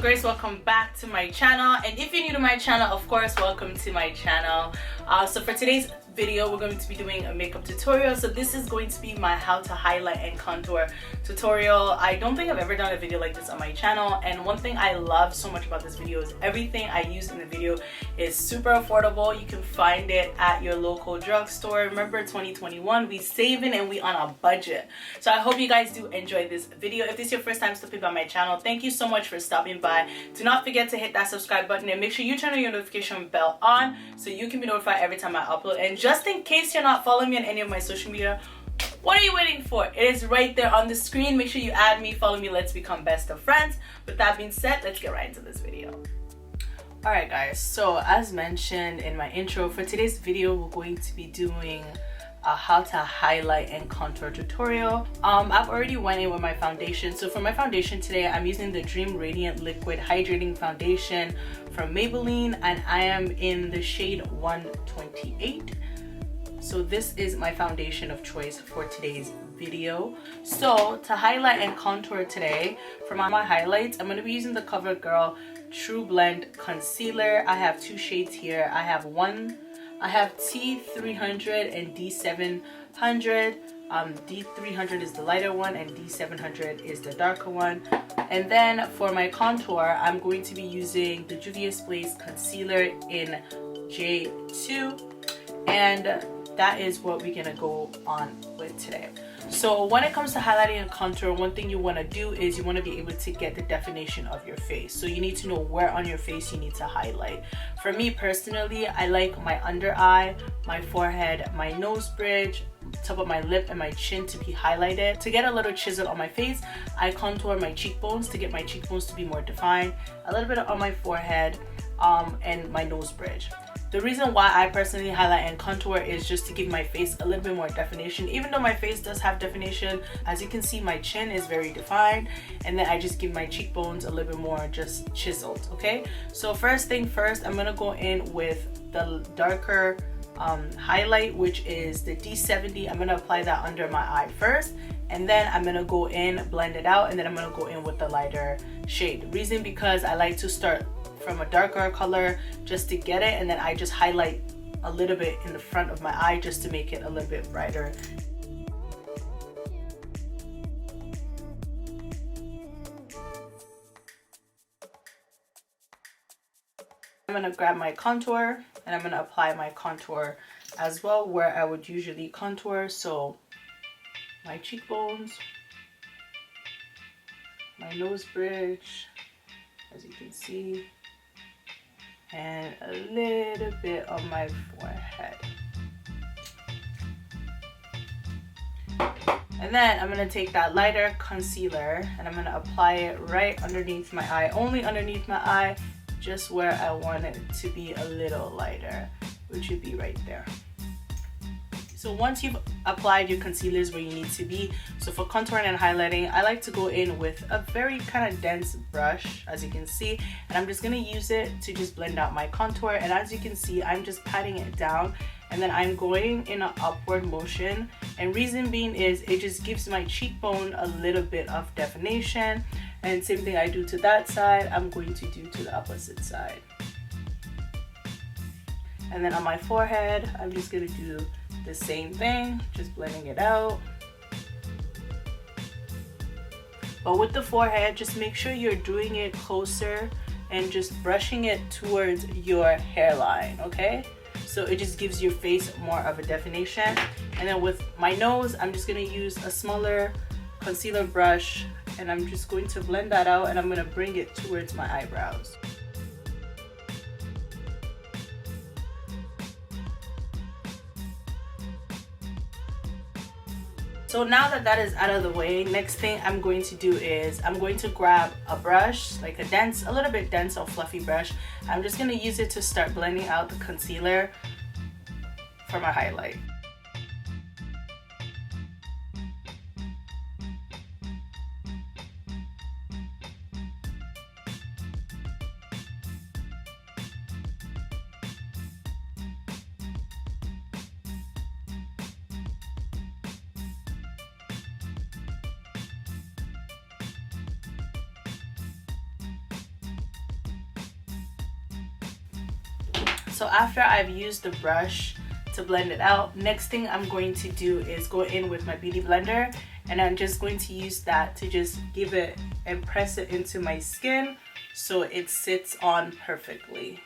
Grace, welcome back to my channel, and if you're new to my channel, of course, welcome to my channel. So for today's video, we're going to be doing a makeup tutorial. So this is going to be my how to highlight and contour tutorial. I don't think I've ever done a video like this on my channel, and one thing I love so much about this video is everything I use in the video is super affordable. You can find it at your local drugstore. Remember, 2021, we saving and we on a budget. So I hope you guys do enjoy this video. If this is your first time stopping by my channel, thank you so much for stopping by. Do not forget to hit that subscribe button and make sure you turn on your notification bell on so you can be notified every time I upload. And just in case you're not following me on any of my social media, what are you waiting for? It is right there on the screen. Make sure you add me, follow me, let's become best of friends. With that being said, let's get right into this video. Alright guys, so as mentioned in my intro, for today's video we're going to be doing a how to highlight and contour tutorial. I've already went in with my foundation. So for my foundation today, I'm using the Dream Radiant Liquid Hydrating Foundation from Maybelline, and I am in the shade 128. So this is my foundation of choice for today's video. So to highlight and contour today, for my highlights, I'm going to be using the CoverGirl True Blend Concealer. I have two shades here. I have T300 and D700. D300 is the lighter one and D700 is the darker one. And then for my contour, I'm going to be using the Juvia's Place Concealer in J2, and that is what we're gonna go on with today. So when it comes to highlighting and contour, one thing you want to do is you want to be able to get the definition of your face. So you need to know where on your face you need to highlight. For me personally, I like my under eye, my forehead, my nose bridge, top of my lip, and my chin to be highlighted. To get a little chisel on my face, I contour my cheekbones to get my cheekbones to be more defined, a little bit on my forehead, and my nose bridge. The reason why I personally highlight and contour is just to give my face a little bit more definition. Even though my face does have definition, as you can see, my chin is very defined, and then I just give my cheekbones a little bit more just chiseled, okay? So first thing first, I'm gonna go in with the darker highlight, which is the D70. I'm gonna apply that under my eye first, and then I'm gonna go in, blend it out, and then I'm gonna go in with the lighter shade. Reason because I like to start from a darker color just to get it, and then I just highlight a little bit in the front of my eye just to make it a little bit brighter. I'm gonna grab my contour and I'm gonna apply my contour as well where I would usually contour. So my cheekbones, my nose bridge, as you can see, and a little bit on my forehead. And then I'm going to take that lighter concealer and I'm going to apply it right underneath my eye, only underneath my eye, just where I want it to be a little lighter, which would be right there. So once you've applied your concealers where you need to be, so for contouring and highlighting, I like to go in with a very kind of dense brush, as you can see, and I'm just going to use it to just blend out my contour. And as you can see, I'm just patting it down, and then I'm going in an upward motion, and reason being is it just gives my cheekbone a little bit of definition. And same thing I do to that side, I'm going to do to the opposite side. And then on my forehead, I'm just going to do the same thing, just blending it out. But with the forehead, just make sure you're doing it closer and just brushing it towards your hairline, okay? So it just gives your face more of a definition. And then with my nose, I'm just gonna use a smaller concealer brush, and I'm just going to blend that out, and I'm gonna bring it towards my eyebrows. So now that that is out of the way, next thing I'm going to do is I'm going to grab a brush, like a little bit dense or fluffy brush. I'm just going to use it to start blending out the concealer for my highlight. So after I've used the brush to blend it out, next thing I'm going to do is go in with my beauty blender, and I'm just going to use that to just give it and press it into my skin so it sits on perfectly.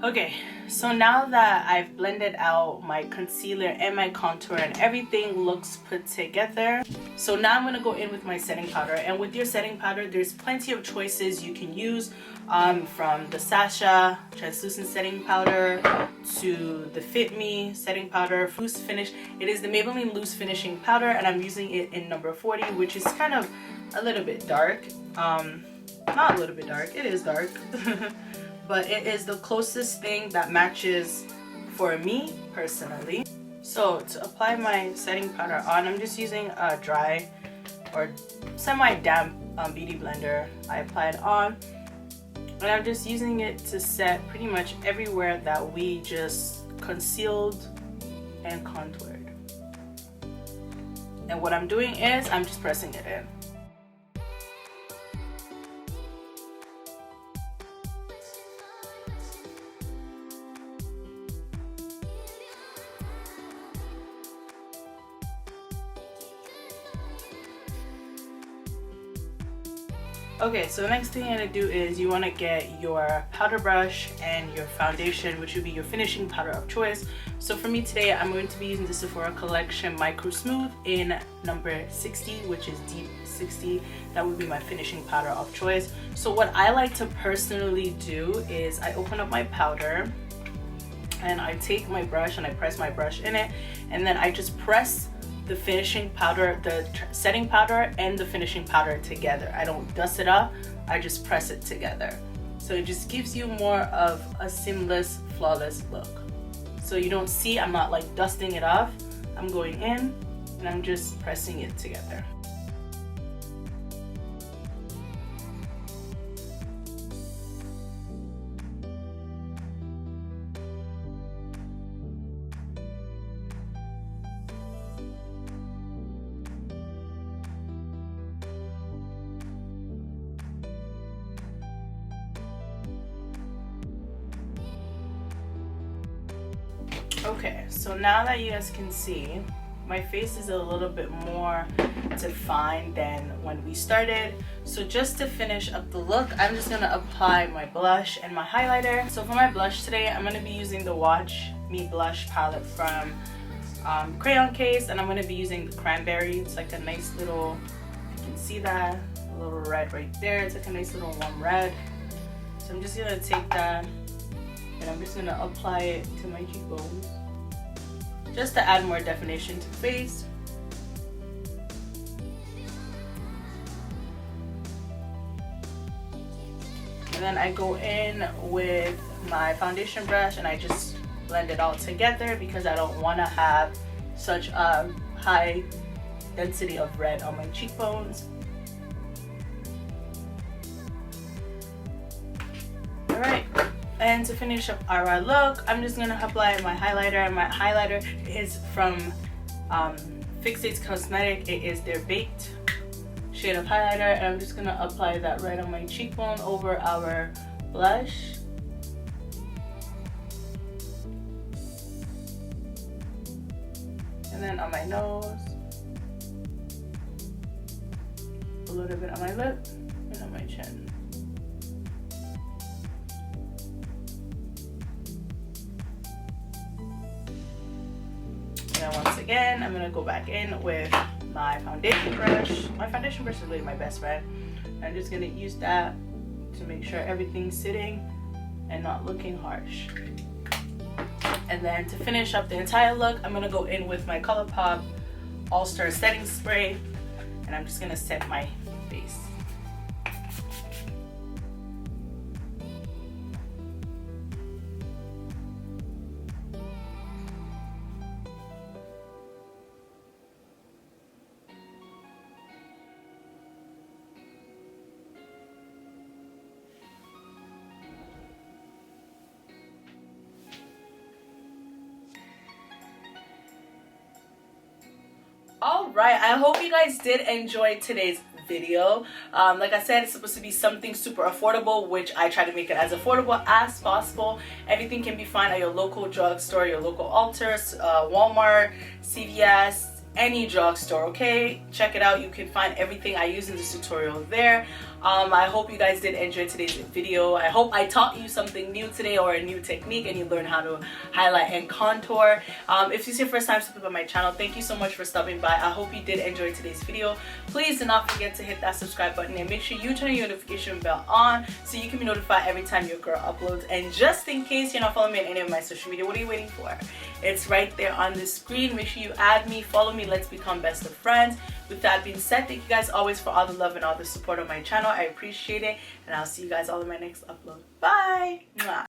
Okay, so now that I've blended out my concealer and my contour and everything looks put together, so now I'm going to go in with my setting powder. And with your setting powder, there's plenty of choices you can use, from the Sasha translucent setting powder to the Fit Me setting powder, loose finish. It is the Maybelline loose finishing powder, and I'm using it in number 40, which is kind of a little bit dark. Not a little bit dark, it is dark. But it is the closest thing that matches for me personally. So to apply my setting powder on, I'm just using a dry or semi-damp beauty blender. I apply it on, and I'm just using it to set pretty much everywhere that we just concealed and contoured. And what I'm doing is I'm just pressing it in. Okay, so the next thing you're going to do is you want to get your powder brush and your foundation, which would be your finishing powder of choice. So for me today, I'm going to be using the Sephora Collection Micro Smooth in number 60, which is Deep 60. That would be my finishing powder of choice. So what I like to personally do is I open up my powder and I take my brush and I press my brush in it, and then I just press the finishing powder, the setting powder and the finishing powder together. I don't dust it up, I just press it together. So it just gives you more of a seamless, flawless look. So you don't see, I'm not like dusting it off. I'm going in and I'm just pressing it together. Okay, so now that you guys can see, my face is a little bit more defined than when we started. So just to finish up the look, I'm just gonna apply my blush and my highlighter. So for my blush today, I'm gonna be using the Watch Me Blush palette from Crayon Case, and I'm gonna be using the Cranberry. It's like a nice little, you can see that, a little red right there. It's like a nice little warm red. So I'm just gonna take that and I'm just gonna apply it to my cheekbones just to add more definition to the face. And then I go in with my foundation brush and I just blend it all together because I don't want to have such a high density of red on my cheekbones. Alright. And to finish up our look, I'm just going to apply my highlighter. My highlighter is from Fixate's Cosmetic. It is their Baked shade of highlighter. And I'm just going to apply that right on my cheekbone over our blush. And then on my nose. A little bit on my lip and on my chin. And then once again, I'm gonna go back in with my foundation brush. My foundation brush is really my best friend. I'm just gonna use that to make sure everything's sitting and not looking harsh. And then to finish up the entire look, I'm gonna go in with my ColourPop All-Star Setting Spray, and I'm just gonna set my face. Alright, I hope you guys did enjoy today's video. Like I said, it's supposed to be something super affordable, which I try to make it as affordable as possible. Everything can be found at your local drugstore, your local Ultras, Walmart, CVS, any drugstore. Okay, check it out. You can find everything I use in this tutorial there. I hope you guys did enjoy today's video. I hope I taught you something new today, or a new technique, and you learned how to highlight and contour. If this is your first time stepping on my channel, thank you so much for stopping by. I hope you did enjoy today's video. Please do not forget to hit that subscribe button and make sure you turn your notification bell on so you can be notified every time your girl uploads. And just in case you're not following me on any of my social media, what are you waiting for? It's right there on the screen. Make sure you add me, follow me, let's become best of friends. With that being said, thank you guys always for all the love and all the support on my channel. I appreciate it, and I'll see you guys all in my next upload. Bye. Mwah.